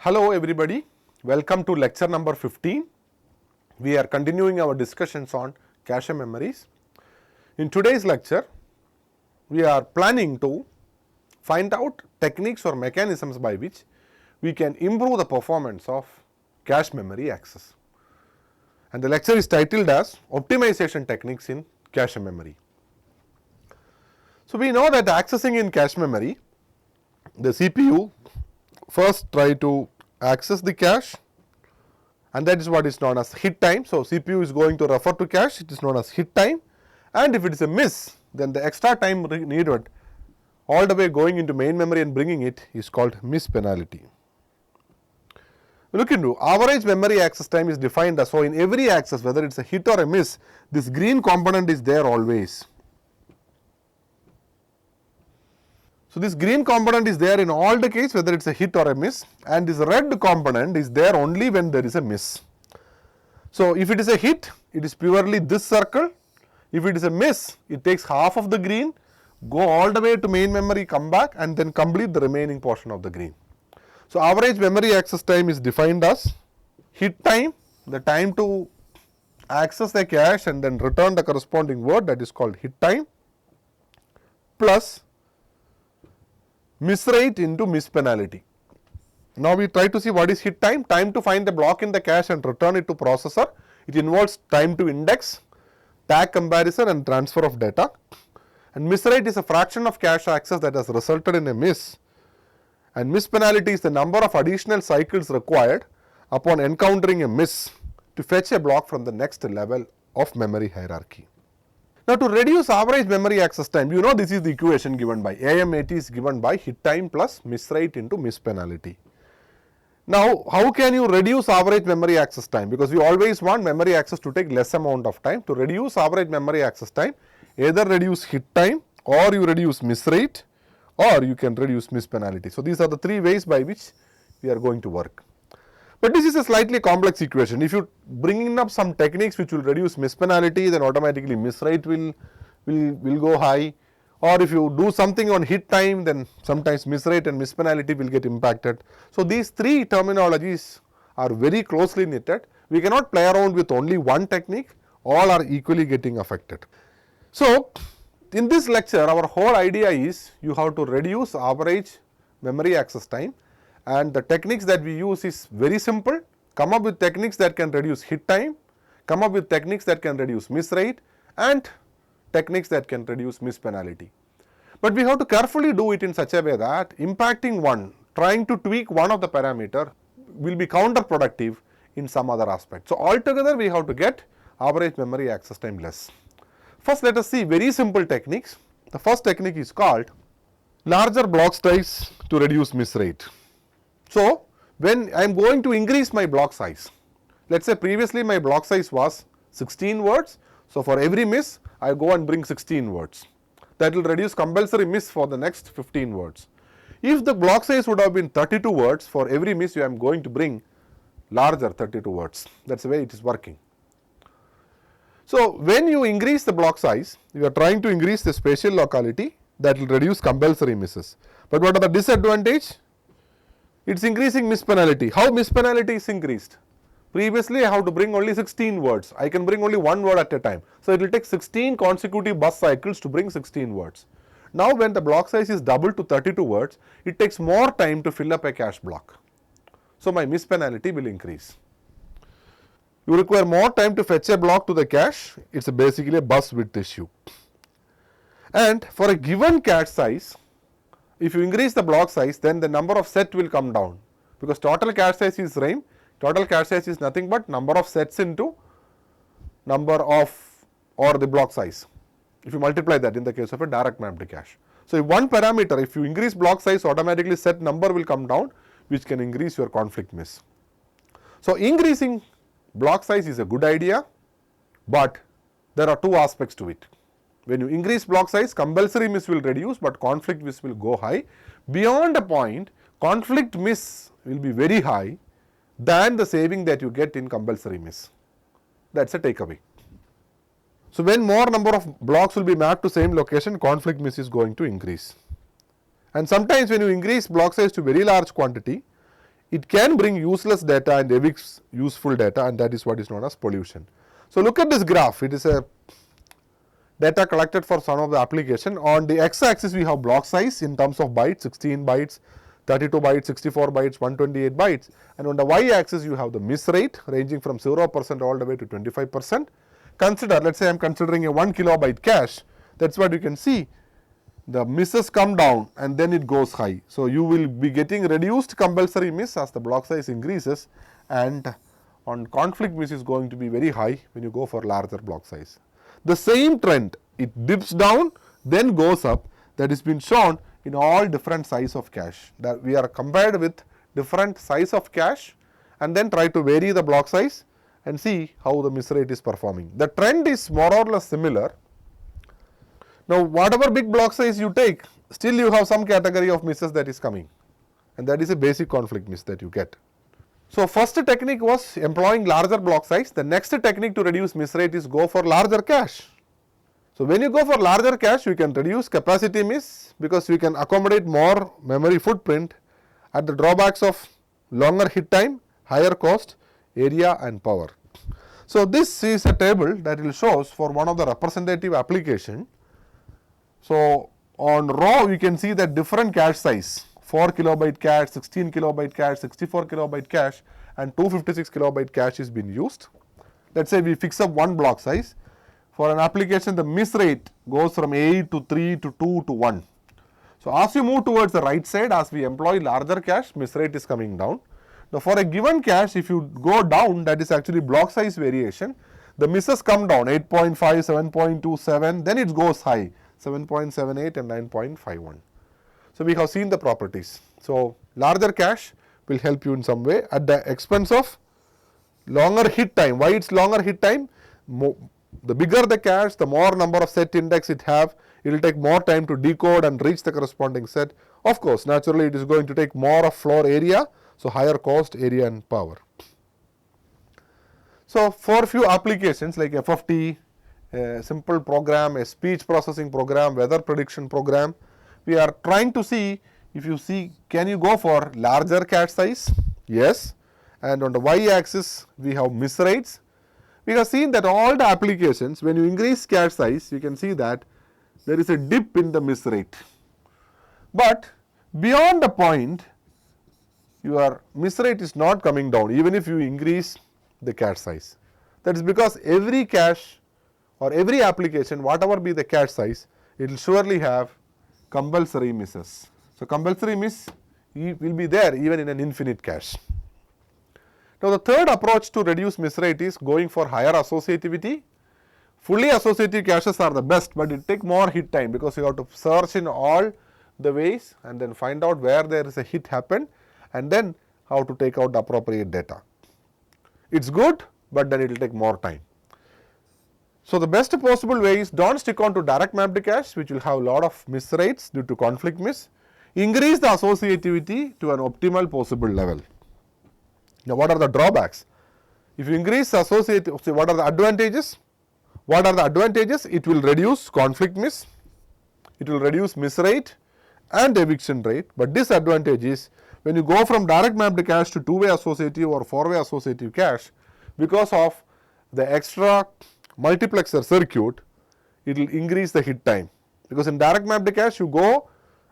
Hello everybody, welcome to lecture number 15. We are continuing our discussions on cache memories. In today's lecture, we are planning to find out techniques or mechanisms by which we can improve the performance of cache memory access. And the lecture is titled as Optimization Techniques in Cache Memory. So we know that accessing in cache memory, the CPU first try to access the cache, and that is what is known as hit time. So CPU is going to refer to cache, it is known as hit time, and if it is a miss, then the extra time needed all the way going into main memory and bringing it is called miss penalty. Look into average memory access time is defined as, so in every access, whether it is a hit or a miss, this green component is there always. So this green component is there in all the case whether it is a hit or a miss, and this red component is there only when there is a miss. So if it is a hit, it is purely this circle. If it is a miss, it takes half of the green, go all the way to main memory, come back and then complete the remaining portion of the green. So average memory access time is defined as hit time, the time to access the cache and then return the corresponding word, that is called hit time, plus miss rate into miss penalty. Now we try to see what is hit time. Time to find the block in the cache and return it to processor. It involves time to index, tag comparison and transfer of data. And miss rate is a fraction of cache access that has resulted in a miss. And miss penalty is the number of additional cycles required upon encountering a miss to fetch a block from the next level of memory hierarchy. Now to reduce average memory access time, you know this is the equation given by AMAT is given by hit time plus miss rate into miss penalty. Now how can you reduce average memory access time? Because we always want memory access to take less amount of time. To reduce average memory access time, either reduce hit time or you reduce miss rate or you can reduce miss penalty. So these are the three ways by which we are going to work. But this is a slightly complex equation. If you bring up some techniques which will reduce miss penalty, then automatically miss rate will go high. Or if you do something on hit time, then sometimes miss rate and miss penalty will get impacted. So these three terminologies are very closely knitted. We cannot play around with only one technique. All are equally getting affected. So in this lecture, our whole idea is you have to reduce average memory access time. And the techniques that we use is very simple. Come up with techniques that can reduce hit time, come up with techniques that can reduce miss rate and techniques that can reduce miss penalty. But we have to carefully do it in such a way that impacting one, trying to tweak one of the parameter will be counterproductive in some other aspect. So altogether we have to get average memory access time less. First let us see very simple techniques. The first technique is called larger block size to reduce miss rate. So when I am going to increase my block size, let us say previously my block size was 16 words. So for every miss, I go and bring 16 words. That will reduce compulsory miss for the next 15 words. If the block size would have been 32 words, for every miss I am going to bring larger 32 words. That is the way it is working. So when you increase the block size, you are trying to increase the spatial locality, that will reduce compulsory misses. But what are the disadvantage? It is increasing miss penalty. How miss penalty is increased? Previously I have to bring only 16 words. I can bring only one word at a time. So it will take 16 consecutive bus cycles to bring 16 words. Now when the block size is doubled to 32 words, it takes more time to fill up a cache block. So my miss penalty will increase. You require more time to fetch a block to the cache. It is basically a bus width issue. And for a given cache size, if you increase the block size, then the number of set will come down, because total cache size is RAM. Total cache size is nothing but number of sets into number of or the block size. If you multiply that in the case of a direct mapped cache. So if one parameter, if you increase block size, automatically set number will come down, which can increase your conflict miss. So increasing block size is a good idea, but there are two aspects to it. When you increase block size, compulsory miss will reduce, but conflict miss will go high. Beyond a point, conflict miss will be very high than the saving that you get in compulsory miss. That is a takeaway. So when more number of blocks will be mapped to same location, conflict miss is going to increase. And sometimes when you increase block size to very large quantity, it can bring useless data and evicts useful data, and that is what is known as pollution. So look at this graph. It is a data collected for some of the application. On the x-axis we have block size in terms of bytes, 16 bytes, 32 bytes, 64 bytes, 128 bytes, and on the y-axis you have the miss rate ranging from 0% all the way to 25%. Consider, let's say I am considering a 1 kilobyte cache. That's what you can see. The misses come down and then it goes high. So you will be getting reduced compulsory miss as the block size increases, and on conflict miss is going to be very high when you go for larger block size. The same trend, it dips down then goes up, that has been shown in all different size of cache. That we are compared with different size of cache and then try to vary the block size and see how the miss rate is performing. The trend is more or less similar. Now whatever big block size you take, still you have some category of misses that is coming, and that is a basic conflict miss that you get. So first technique was employing larger block size. The next technique to reduce miss rate is go for larger cache. So when you go for larger cache, you can reduce capacity miss because you can accommodate more memory footprint at the drawbacks of longer hit time, higher cost, area and power. So this is a table that will shows for one of the representative application. So on row you can see that different cache size, 4 kilobyte cache, 16 kilobyte cache, 64 kilobyte cache and 256 kilobyte cache is being used. Let's say we fix up one block size. For an application the miss rate goes from 8 to 3 to 2 to 1. So as you move towards the right side, as we employ larger cache, miss rate is coming down. Now for a given cache, if you go down, that is actually block size variation, the misses come down 8.5, 7.27, then it goes high 7.78 and 9.51. So we have seen the properties. So larger cache will help you in some way at the expense of longer hit time. Why it's longer hit time? The bigger the cache, the more number of set index it have, it will take more time to decode and reach the corresponding set. Of course, naturally it is going to take more of floor area, so higher cost, area and power. So for few applications like FFT, a simple program, a speech processing program, weather prediction program, we are trying to see, if you see, can you go for larger cache size? Yes. And on the y-axis we have miss rates. We have seen that all the applications, when you increase cache size, you can see that there is a dip in the miss rate. But beyond the point, your miss rate is not coming down even if you increase the cache size. That is because every cache or every application, whatever be the cache size, it will surely have compulsory misses. So compulsory miss will be there even in an infinite cache. Now the third approach to reduce miss rate is going for higher associativity. Fully associative caches are the best, but it takes more hit time because you have to search in all the ways and then find out where there is a hit happened and then how to take out the appropriate data. It's good, but then it will take more time. So the best possible way is don't stick on to direct mapped cache, which will have a lot of miss rates due to conflict miss. Increase the associativity to an optimal possible level. Now what are the drawbacks? If you increase associativity, what are the advantages? What are the advantages? It will reduce conflict miss, it will reduce miss rate and eviction rate, but disadvantage is when you go from direct mapped cache to two-way associative or four-way associative cache, because of the extra multiplexer circuit, it will increase the hit time. Because in direct mapped cache you go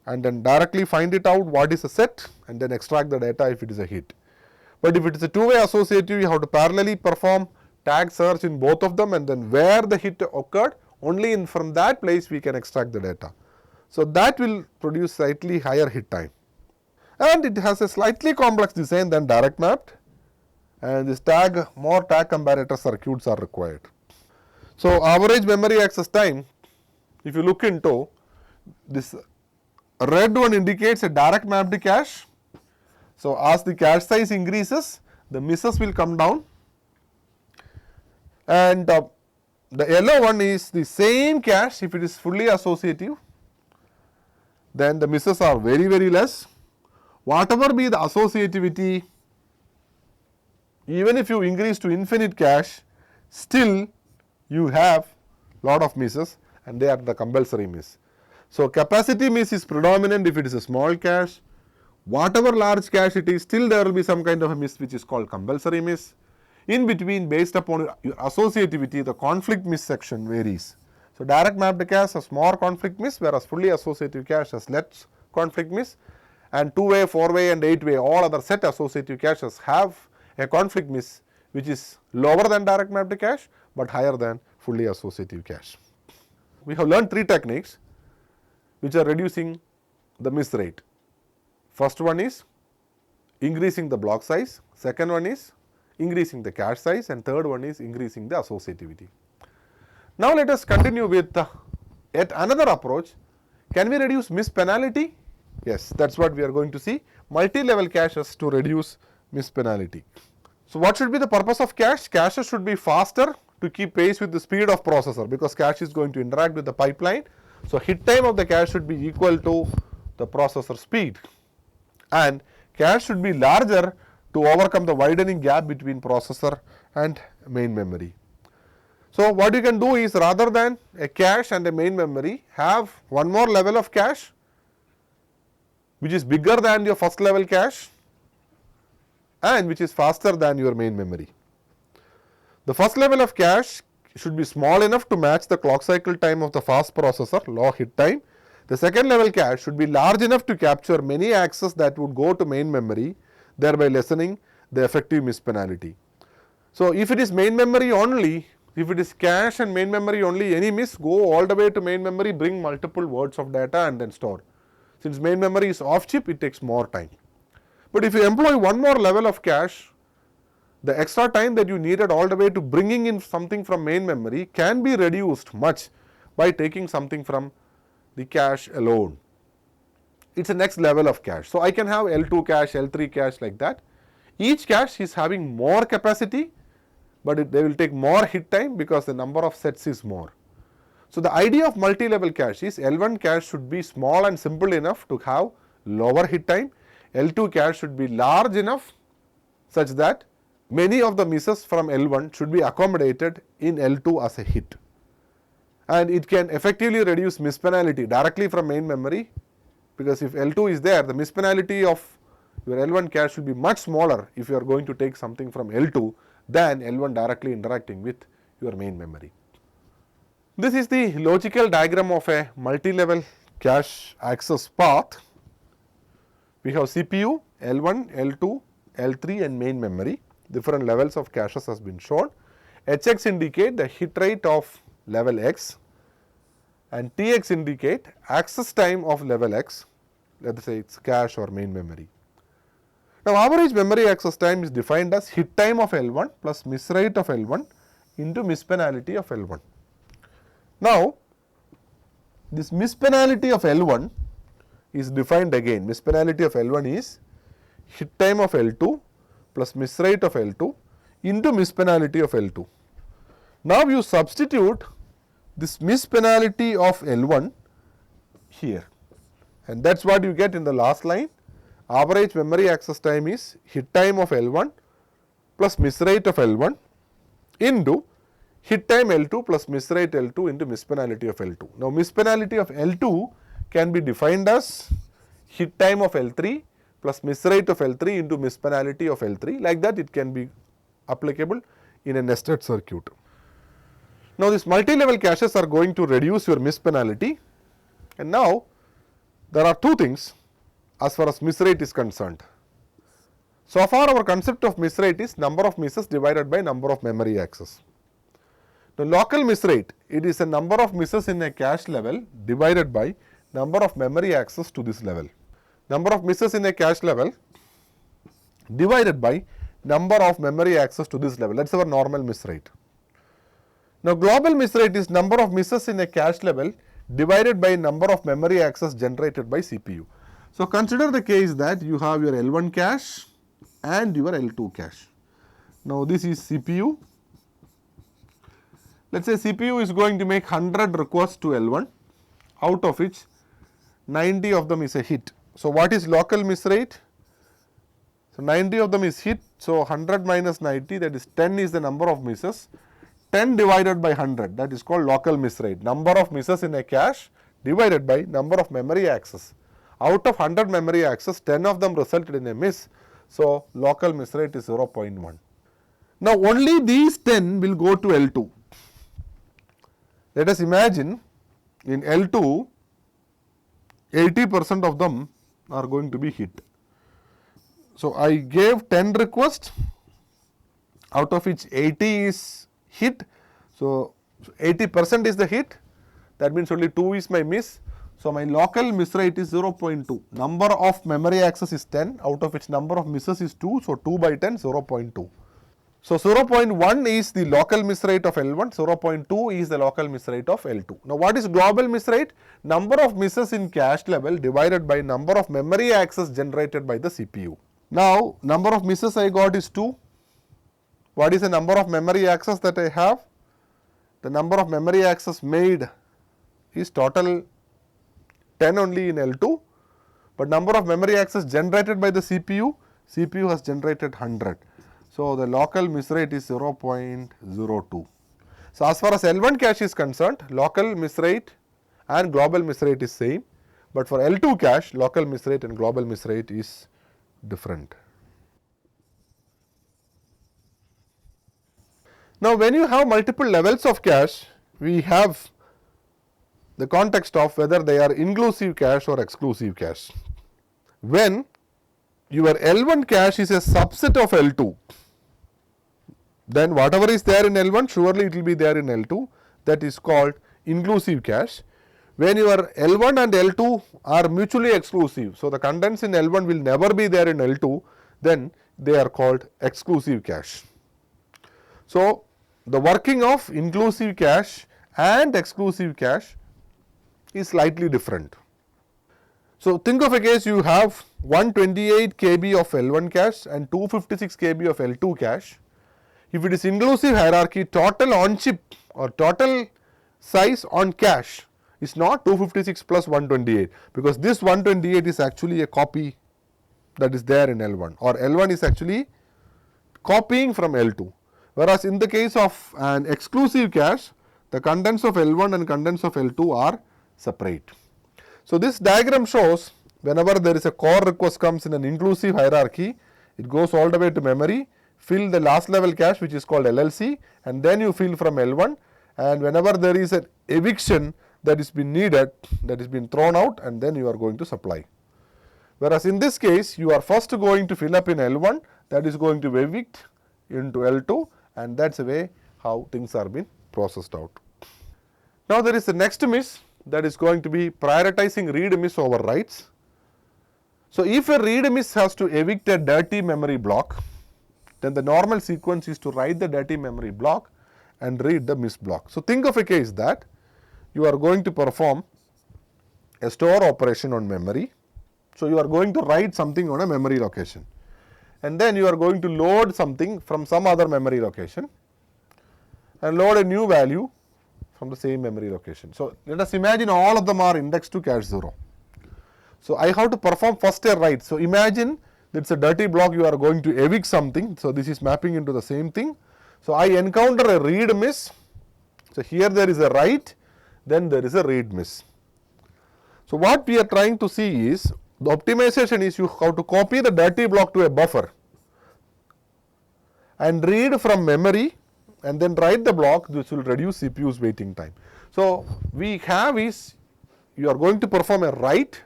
and then directly find it out what is a set and then extract the data if it is a hit. But if it is a two-way associative, you have to parallelly perform tag search in both of them and then where the hit occurred, only from that place we can extract the data. So that will produce slightly higher hit time. And it has a slightly complex design than direct mapped, and this more tag comparator circuits are required. So average memory access time, if you look into this red one indicates a direct mapped cache. So as the cache size increases, the misses will come down, and the yellow one is the same cache. If it is fully associative, then the misses are very, very less. Whatever be the associativity, even if you increase to infinite cache, still you have lot of misses and they are the compulsory miss. So capacity miss is predominant if it is a small cache. Whatever large cache it is, still there will be some kind of a miss which is called compulsory miss. In between, based upon your associativity, the conflict miss section varies. So, direct mapped cache has more conflict miss, whereas fully associative cache has less conflict miss, and 2-way, 4-way and 8-way, all other set associative caches have a conflict miss which is lower than direct mapped cache, but higher than fully associative cache. We have learned 3 techniques which are reducing the miss rate. First one is increasing the block size, second one is increasing the cache size, and third one is increasing the associativity. Now, let us continue with yet another approach. Can we reduce miss penalty? Yes, that is what we are going to see, multi-level caches to reduce miss penalty. So, what should be the purpose of cache? Caches should be faster to keep pace with the speed of processor, because cache is going to interact with the pipeline. So, hit time of the cache should be equal to the processor speed, and cache should be larger to overcome the widening gap between processor and main memory. So, what you can do is, rather than a cache and a main memory, have one more level of cache which is bigger than your first level cache and which is faster than your main memory. The first level of cache should be small enough to match the clock cycle time of the fast processor, low hit time. The second level cache should be large enough to capture many access that would go to main memory, thereby lessening the effective miss penalty. So, if it is main memory only, if it is cache and main memory only, any miss, go all the way to main memory, bring multiple words of data and then store. Since main memory is off chip, it takes more time. But if you employ one more level of cache, the extra time that you needed all the way to bringing in something from main memory can be reduced much by taking something from the cache alone. It is the next level of cache. So, I can have L2 cache, L3 cache, like that. Each cache is having more capacity, but they will take more hit time because the number of sets is more. So, the idea of multi-level cache is L1 cache should be small and simple enough to have lower hit time. L2 cache should be large enough such that many of the misses from L1 should be accommodated in L2 as a hit, and it can effectively reduce miss penalty directly from main memory, because if L2 is there, the miss penalty of your L1 cache will be much smaller if you are going to take something from L2 than L1 directly interacting with your main memory. This is the logical diagram of a multi-level cache access path. We have CPU, L1, L2, L3 and main memory. Different levels of caches has been shown. HX indicate the hit rate of level X, and TX indicate access time of level X, let us say it is cache or main memory. Now, average memory access time is defined as hit time of L1 plus miss rate of L1 into miss penalty of L1. Now, this miss penalty of L1 is defined again. Miss penalty of L1 is hit time of L2 plus miss rate of L2 into miss penalty of L2. Now, you substitute this miss penalty of L1 here, and that is what you get in the last line. Average memory access time is hit time of L1 plus miss rate of L1 into hit time L2 plus miss rate L2 into miss penalty of L2. Now, miss penalty of L2 can be defined as hit time of L3 plus miss rate of L3 into miss penalty of L3. Like that, it can be applicable in a nested circuit. Now, these multi-level caches are going to reduce your miss penalty, and now there are two things as far as miss rate is concerned. So far, our concept of miss rate is number of misses divided by number of memory access. The local miss rate, it is a number of misses in a cache level divided by number of memory access to this level. Number of misses in a cache level divided by number of memory access to this level, that is our normal miss rate. Now, global miss rate is number of misses in a cache level divided by number of memory access generated by CPU. So, consider the case that you have your L1 cache and your L2 cache. Now, this is CPU. Let us say CPU is going to make 100 requests to L1, out of which 90 of them is a hit. So, what is local miss rate? So, 90 of them is hit. So, 100 minus 90, that is 10 is the number of misses. 10 divided by 100, that is called local miss rate. Number of misses in a cache divided by number of memory access Out of 100 memory access, 10 of them resulted in a miss. So, local miss rate is 0.1. Now, only these 10 will go to L2. Let us imagine in L2, 80% of them are going to be hit. So, I gave 10 requests, out of which 80 is hit. So, 80% is the hit, that means only 2 is my miss. So, my local miss rate is 0.2. Number of memory access is 10, out of which number of misses is 2. So, 2 by 10, 0.2. So, 0.1 is the local miss rate of L1, 0.2 is the local miss rate of L2. Now, what is global miss rate? Number of misses in cache level divided by number of memory access generated by the CPU. Now, number of misses I got is 2. What is the number of memory access that I have? The number of memory access made is total 10 only in L2, but number of memory access generated by the CPU has generated 100. So, the local miss rate is 0.02. So, as far as L1 cache is concerned, local miss rate and global miss rate is same, but for L2 cache, local miss rate and global miss rate is different. Now, when you have multiple levels of cache, we have the context of whether they are inclusive cache or exclusive cache. When your L1 cache is a subset of L2, then whatever is there in L1, surely it will be there in L2, that is called inclusive cache. When your L1 and L2 are mutually exclusive, so the contents in L1 will never be there in L2, then they are called exclusive cache. So, the working of inclusive cache and exclusive cache is slightly different. So, think of a case you have 128 KB of L1 cache and 256 KB of L2 cache. If it is inclusive hierarchy, total on chip or total size on cache is not 256 plus 128, because this 128 is actually a copy that is there in L1, or L1 is actually copying from L2. Whereas, in the case of an exclusive cache, the contents of L1 and contents of L2 are separate. So, this diagram shows whenever there is a core request comes in an inclusive hierarchy, it goes all the way to memory, fill the last level cache which is called LLC, and then you fill from L1, and whenever there is an eviction that is been needed, that is been thrown out, and then you are going to supply. Whereas, in this case you are first going to fill up in L1, that is going to evict into L2, and that is the way how things are being processed out. Now, there is the next miss, that is going to be prioritizing read miss over writes. So, if a read miss has to evict a dirty memory block, then the normal sequence is to write the dirty memory block and read the miss block. So, think of a case that you are going to perform a store operation on memory. So, you are going to write something on a memory location, and then you are going to load something from some other memory location and load a new value from the same memory location. So, let us imagine all of them are indexed to cache 0. So, I have to perform first a write. So, imagine that is a dirty block, you are going to evict something. So, this is mapping into the same thing. So, I encounter a read miss. So, here there is a write, then there is a read miss. So, what we are trying to see is the optimization is you have to copy the dirty block to a buffer and read from memory and then write the block, which will reduce CPU's waiting time. So, we have is you are going to perform a write,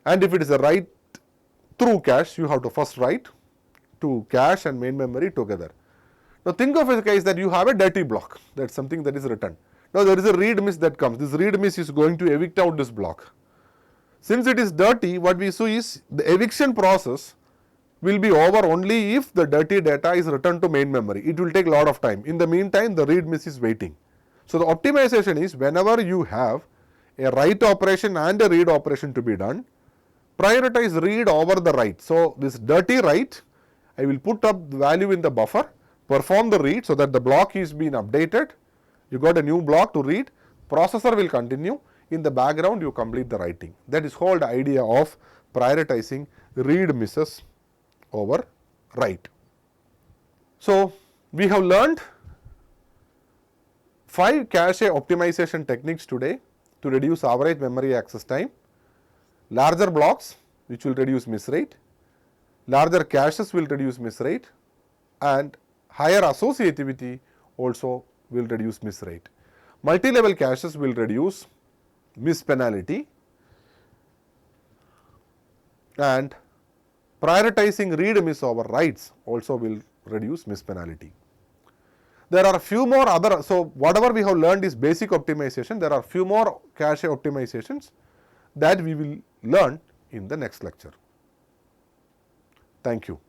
and if it is a write through cache, you have to first write to cache and main memory together. Now, think of a case that you have a dirty block, that is something that is written. Now, there is a read miss that comes. This read miss is going to evict out this block. Since it is dirty, what we see is the eviction process will be over only if the dirty data is returned to main memory. It will take a lot of time. In the meantime, the read miss is waiting. So, the optimization is whenever you have a write operation and a read operation to be done, prioritize read over the write. So, this dirty write, I will put up the value in the buffer, perform the read so that the block is being updated. You got a new block to read, processor will continue. In the background, you complete the writing. That is whole idea of prioritizing read misses over write. So, we have learned 5 cache optimization techniques today to reduce average memory access time. larger blocks which will reduce miss rate, larger caches will reduce miss rate, and higher associativity also will reduce miss rate. Multi-level caches will reduce miss penalty, and prioritizing read miss over writes also will reduce miss penalty. There are a few more other, so whatever we have learned is basic optimization. There are few more cache optimizations that we will learn in the next lecture. Thank you.